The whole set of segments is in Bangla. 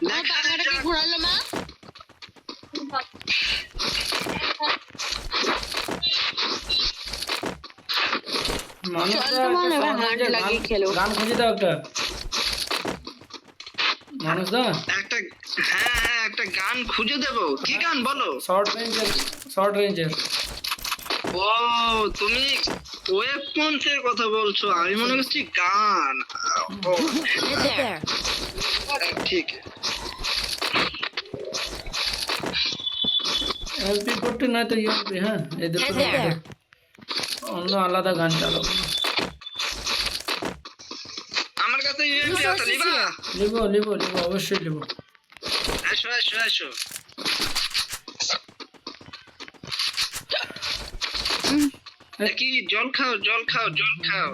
টাকাটাকে ঘোরালো মা। গান খুঁজে দাও একটা মানুষ দা একটা। হ্যাঁ একটা গান খুঁজে দেবো। কি গান বলো? শর্ট রেঞ্জের। ও তুমি ওয়েপন্সের কথা বলছো, আমি মনে করছি গান। ও ঠিক। এলপি করতে না তো ইউপি। হ্যাঁ এই দুটো অন্য আলাদা গান চালাবো। আমার কাছে ইউএমপি আছে, নিবা? লিবো অবশ্যই লিবো। আসো আসো আসো। কি জল খাও জল খাও জল খাও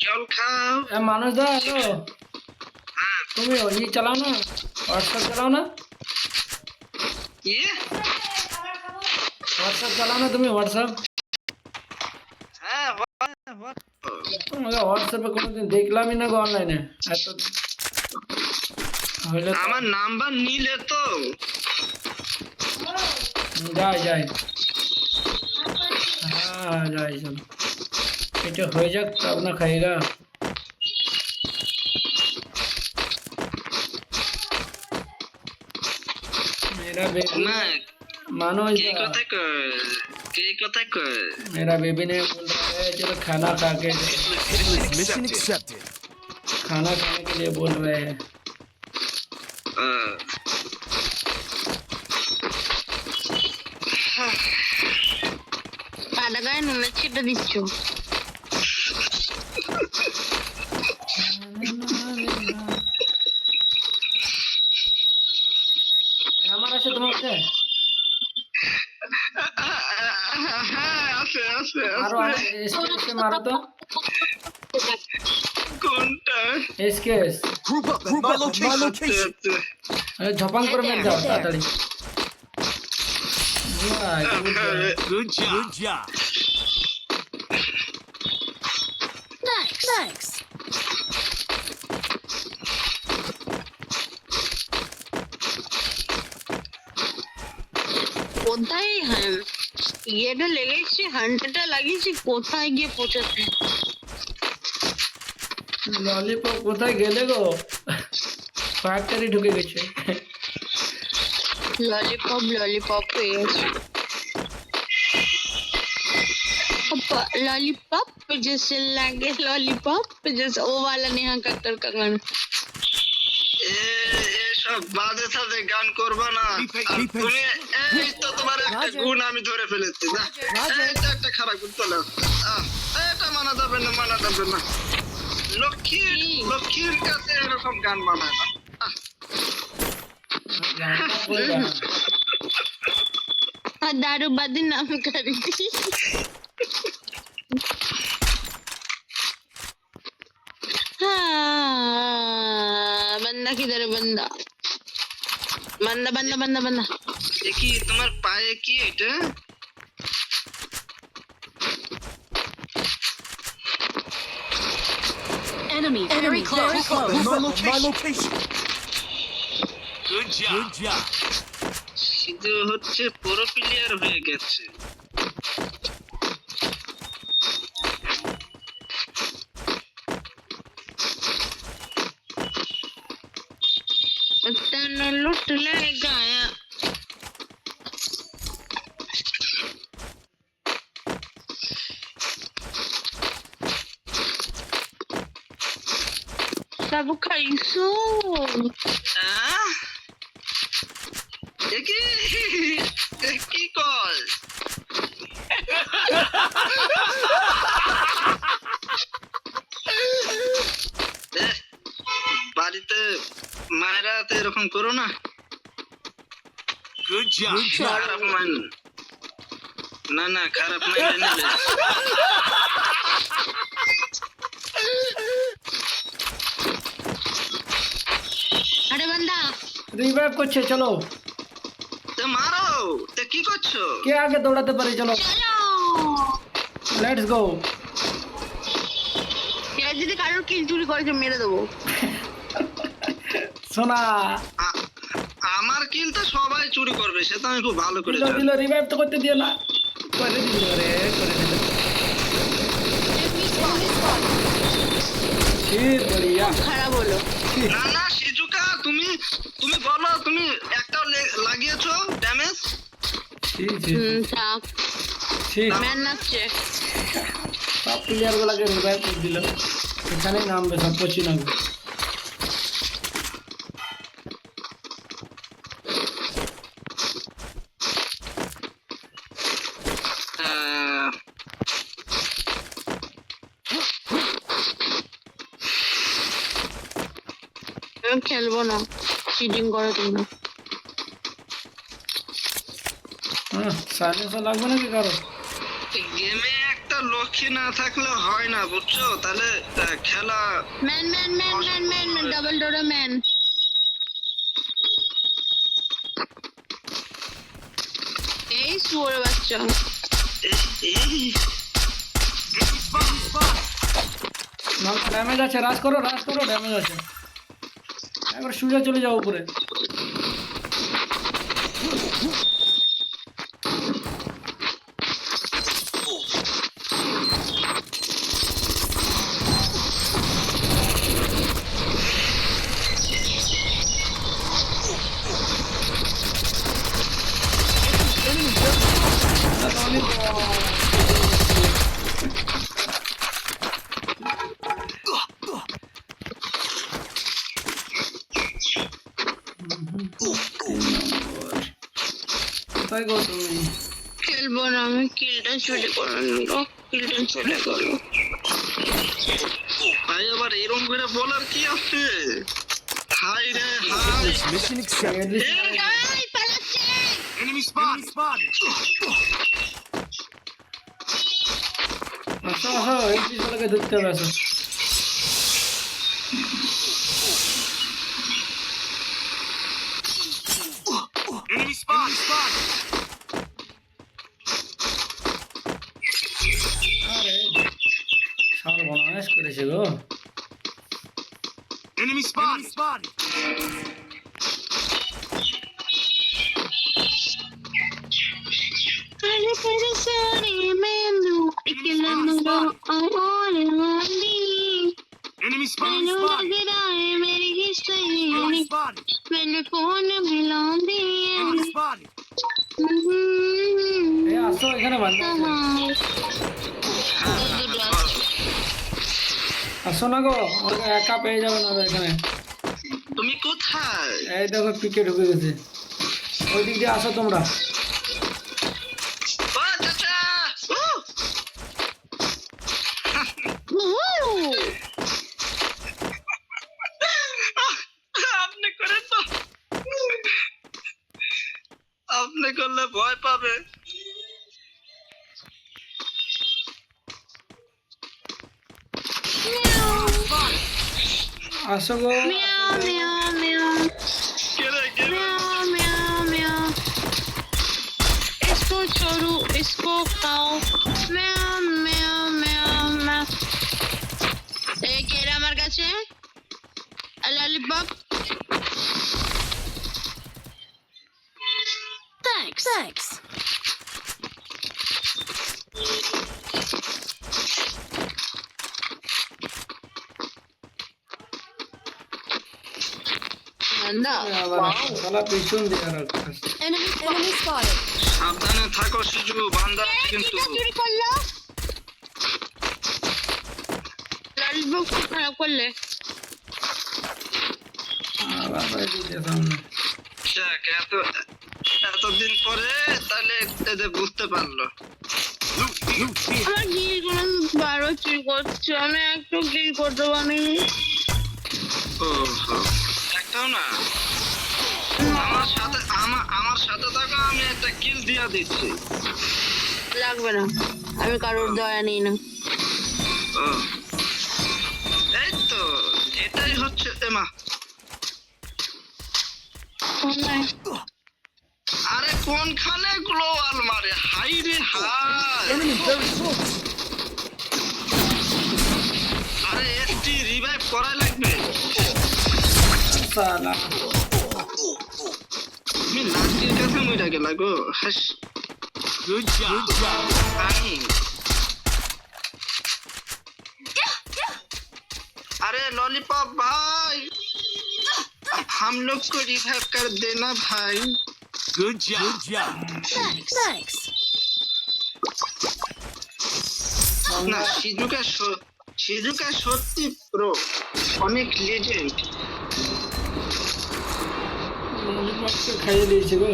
জল খাও। মানুষ দা হ্যালো, তুমি ই চালাও না, হোয়াটসঅ্যাপ চালাও না? কি হোয়াটসঅ্যাপ চালাও না তুমি? হোয়াটসঅ্যাপ? হ্যাঁ তোমাকে হোয়াটসঅ্যাপে কোনোদিন দেখলামই না গো অনলাইনে। এত হইলে আমার নাম্বার নিলে তো যাই হ্যাঁ যাই চলো, এটা হয়ে যাক তब ना खाएगा। मेरा बेबी मानो के কথা কয় मेरा बेबी ने बोल रहा है चलो खाना खा के, खाना खाने के लिए बोल रहे हैं। কাদা গায়ে নুনের ছিটা দিচ্ছ। আমার আছে তোমার কাছে? আছে আছে আরো এসকে মারো তো। কোনটা? এসকেস Group up my location. ঝপাং করে মেরে দাও তাড়াতাড়ি। Good job. Thanks. কোথায় ইয়েটা লেগেছে, হান্টারটা লাগিয়েছি, কোথায় গিয়ে পৌঁছাচ্ছে? ললিপপ কোথায় গেলে গো? ফ্যাক্টরি ঢুকে গেছে। लॉलीपॉप लॉलीपॉप जैसे लगे, लॉलीपॉप जैसे वो वाला नेहा कक्कर का गाना। সব বাজে সাজে গান করবা না। তুমি এই তো তোমার একটা গুণ আমি ধরে ফেলেছি না, এটা একটা খারাপ গুণ। চলো এটা মানা যাবে না। লক্ষ্মীর কাছে এরকম গান মানায় না। दारू बदनाम करी। हाँ बंदा किधर है? बंदा কি তোমার পায়ে কি এটা? enemy very close. My location. Good job. শুধু হচ্ছে পুরো প্লেয়ার হয়ে গেছে। तन लुट ले गया। सब खाइसो। কি কল? বাড়িতে মায়েরা তো এরকম করো না। Good job. খারাপ মান না খারাপ মাইন্ড নেবে। अरे बंदा রিভাইভ করছে, চলো তো মারো। তো কি করছো? কে আগে দৌড়াতে পারে? চলো লেটস গো। যদি কারোর কিল চুরি করেছে মেরে দেবো। সোনা আমার কিলটা সবাই চুরি করবে সেটা আমি খুব ভালো করে দিল জানি দিল রিভাইভ তো করতে দিও না করে দিল রে করে দিল কি বড়িয়া খারাপ হলো। না না শিজুকা তুমি তুমি বলো তুমি একটা লাগিয়েছো ড্যামেজ থাক ঠিক ম্যান নাচছে। সব প্লেয়ার গুলাকে রিভাইভ করে দিল এখানে নামবে সব পচি নামবে আমি খেলবো না, চিটিং করো তোমরা। হ্যাঁ সাইলেন্সার লাগবে নাকি কারো গেমে একটা লক্ষ্মী না থাকলে হয় না বুঝছো তাহলে খেলা man man man man man man double ডোরে ম্যান। এই শুয়োর বাচ্চা ড্যামেজ আছে রাশ করো ড্যামেজ আছে একবার সুজা চলে যাও উপরে কোথায় গো তুমি খেলবো না আমি, কিলটা চলে করো নিলো, কিলটা চলে করো। ভাই আবার এরকম করে বলার কি আছে হাই রে হাই Mission accepted. এই পালাচ্ছে। Enemy spawn. আসো আসো এই পিছলকে ধরতে হবে আসো Enemy spawn. আরে সর্বনাশ করেছে গো Enemy spawn. Alle persone mendo e che l'hanno amore lì. Enemy Me spawn. lo logherai मेरी हिस्ट्री Enemy spawn. मैंने फोन मिलांदी Enemy spawn. এই আসো এখানে বান্ধা আসো না গো ওকে একা পেয়ে যাবে না এখানে তুমি কোথায় এই দেখো পিকে ঢুকে গেছে ওই দিক দিয়ে আসো তোমরা ও চাচা আপনি করেন তো আপনি করলে ভয় পাবে আসো গো Meow meow meow কেরে কেরে meow meow meow इसको छोड़ो इसको खाओ meow meow meow meow এই কেরা আমার কাছে ললিপপ Thanks. ঠান্ডা আবার শালা পিছন দিয়ে রাখছিস Enemy spotted. সাবধানে থাকো শিজু বান্দা আছে কিন্তু চুরি করলো ললিপপ খারাপ করলে আবার এই দিকে সামনে যাক, এতদিন পরে তাহলে এদের বুঝতে পারলো Loot here. আমার গিল গুলো 12 চুরি করছে, আমি একটু গিল করতে পারিনি। ওহো একটাও না আমার সাথে থাকো আমি একটা কিল দিয়া দিচ্ছি লাগবে না, আমি কারোর দয়া নিই না। ও এই তো এটাই হচ্ছে এমা আরে কোনখানে গ্লোয়াল মারে হাই রে হাই আরে এসটি রিভাইভ করা লাগবে সালা তুমি লাস্টের কাছে মইরা গেলা গো হাস Good job. আমি अरे लॉलीपॉप भाई हम लोग को रिवाइव कर देना भाई Good job. Good job. Thanks. না শিজুকা সত্যি প্রো অনেক লেজেন্ড ললিপপকে খাইয়ে দিয়েছে গো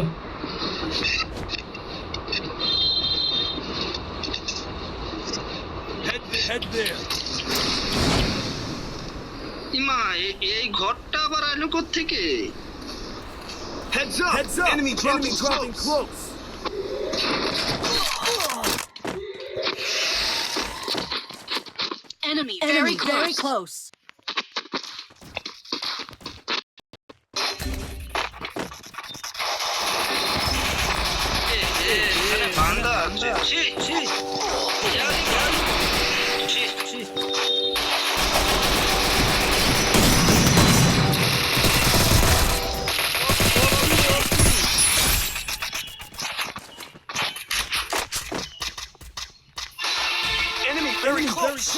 Head there. ইমা এই ঘরটা আবার আলো থেকে Heads up. Heads up. Enemy dropping close. Enemy very close. এখানে বান্দা আছে ছি ছি ছি ছি Enemy very close.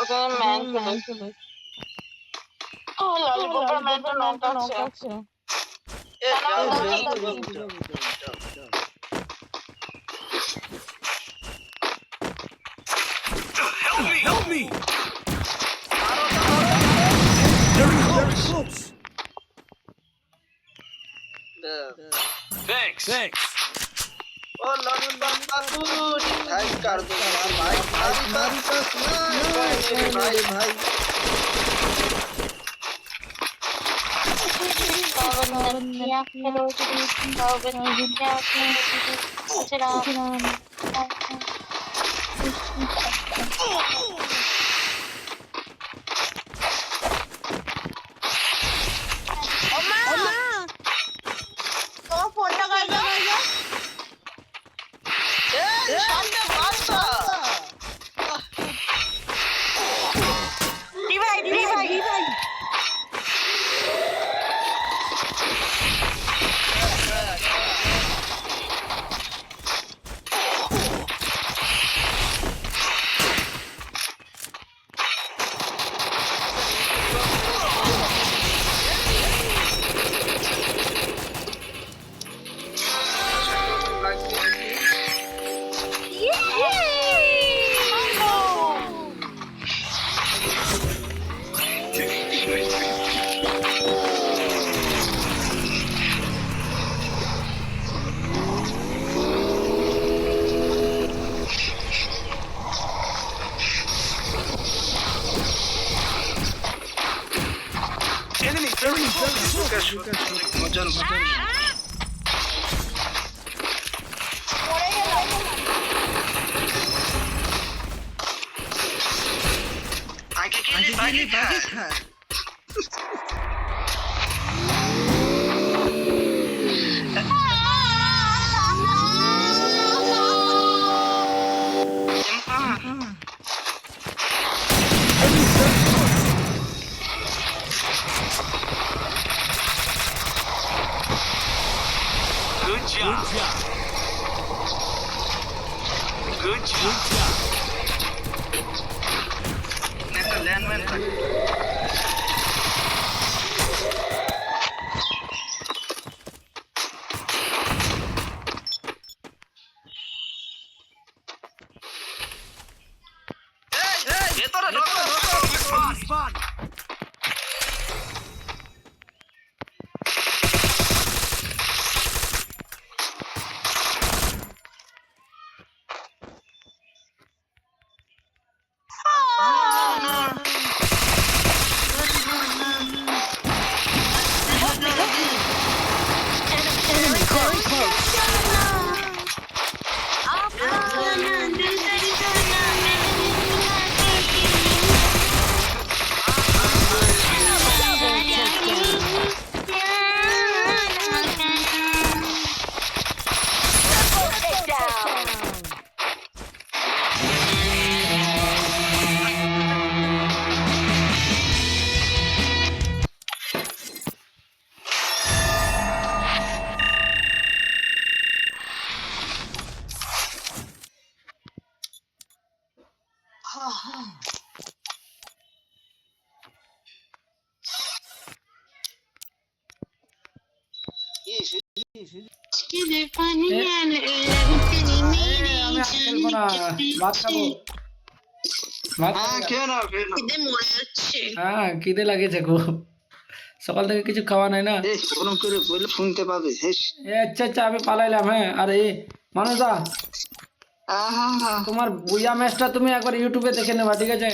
ওকে ম্যান চলে ও ললিপপের ম্যান তো নক আছে এ যাও Help me. Very close. Thanks. ओ लॉलीपॉप बाबू भाई कर दो भाई भाई भाई भाई Enemy very close. মজার আগে কি বাগে খা Good job. Good job. একটা ল্যান্ডম্যান থাকে ভেতরে ঢোকো Spot. কিরে পানি আনে লাগতে মেরে আমি আর খেলবো না, ভাত খাবো। ভাত হ্যাঁ খাবো। খেয়ে নাও খেয়ে নাও। খিদে মরে যাচ্ছে। হ্যাঁ খিদে লাগেছে খুব, সকাল থেকে কিছু খাওয়া নাই না। এই ওরম করে বলে শুনতে পাবে হেস। আচ্ছা আচ্ছা আমি পালাইলাম। হ্যাঁ আরে মানুষদা, আহা তোমার বুইয়া ম্যাচটা তুমি একবার ইউটিউবে দেখে নেবা, ঠিক আছে?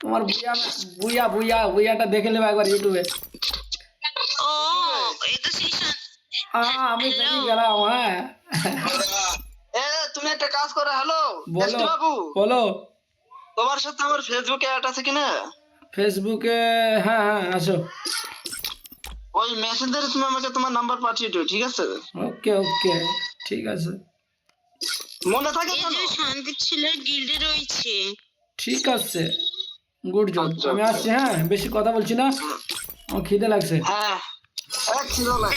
তোমার বুইয়াটা দেখে নেবা একবার ইউটিউবে। ও এই তো সেই আমি বেরিয়ে গেলাম। হ্যাঁ এ তুমি একটা কাজ করো। হ্যালো বলো বাবু, বলো। তোমার সাথে আমার ফেসবুকে অ্যাড আছে কিনা? ফেসবুকে হ্যাঁ হ্যাঁ আসো। ওই মেসেঞ্জারে তুমি আমাকে তোমার নাম্বার পাঠিয়ে দিও, ঠিক আছে? ওকে ওকে ঠিক আছে, মনে থাকে এই তো? যে শান্তি ছেলের গিল্ডে রয়েছে। ঠিক আছে, গুড জব। আমি আসছি, হ্যাঁ বেশি কথা বলছি না, আমার খিদে লাগছে। হ্যাঁ এক ছিল না।